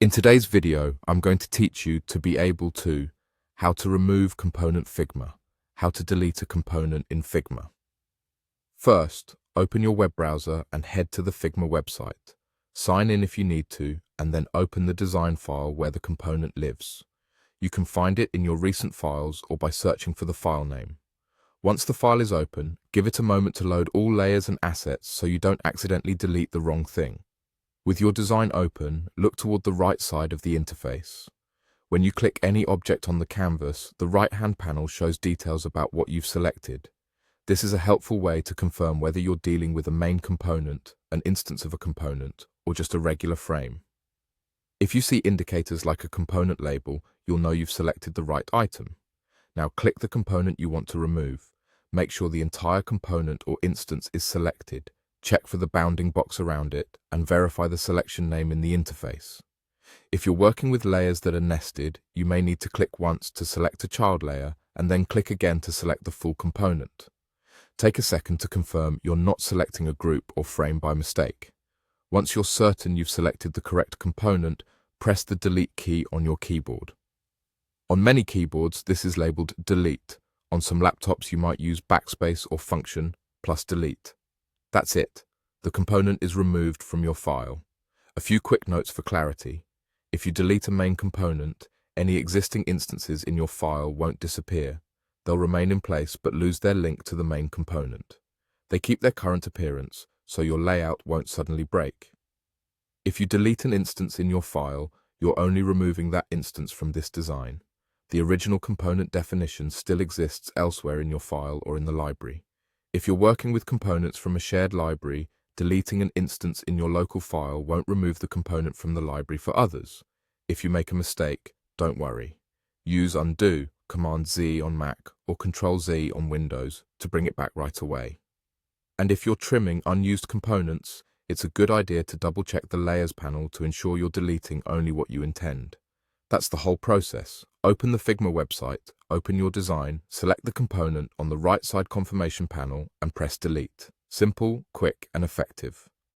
In today's video, I'm going to teach you to be able to how to remove component Figma, how to delete a component in Figma. First, open your web browser and head to the Figma website. Sign in if you need to, and then open the design file where the component lives. You can find it in your recent files or by searching for the file name. Once the file is open, give it a moment to load all layers and assets so you don't accidentally delete the wrong thing. With your design open, look toward the right side of the interface. When you click any object on the canvas, the right-hand panel shows details about what you've selected. This is a helpful way to confirm whether you're dealing with a main component, an instance of a component, or just a regular frame. If you see indicators like a component label, you'll know you've selected the right item. Now click the component you want to remove. Make sure the entire component or instance is selected. Check for the bounding box around it, and verify the selection name in the interface. If you're working with layers that are nested, you may need to click once to select a child layer, and then click again to select the full component. Take a second to confirm you're not selecting a group or frame by mistake. Once you're certain you've selected the correct component, press the Delete key on your keyboard. On many keyboards, this is labeled Delete. On some laptops, you might use Backspace or Function plus Delete. That's it. The component is removed from your file. A few quick notes for clarity. If you delete a main component, any existing instances in your file won't disappear. They'll remain in place but lose their link to the main component. They keep their current appearance, so your layout won't suddenly break. If you delete an instance in your file, you're only removing that instance from this design. The original component definition still exists elsewhere in your file or in the library. If you're working with components from a shared library, deleting an instance in your local file won't remove the component from the library for others. If you make a mistake, don't worry. Use Undo, Command-Z on Mac or Control-Z on Windows to bring it back right away. And if you're trimming unused components, it's a good idea to double-check the Layers panel to ensure you're deleting only what you intend. That's the whole process. Open the Figma website, open your design, select the component on the right side confirmation panel, and press Delete. Simple, quick, and effective.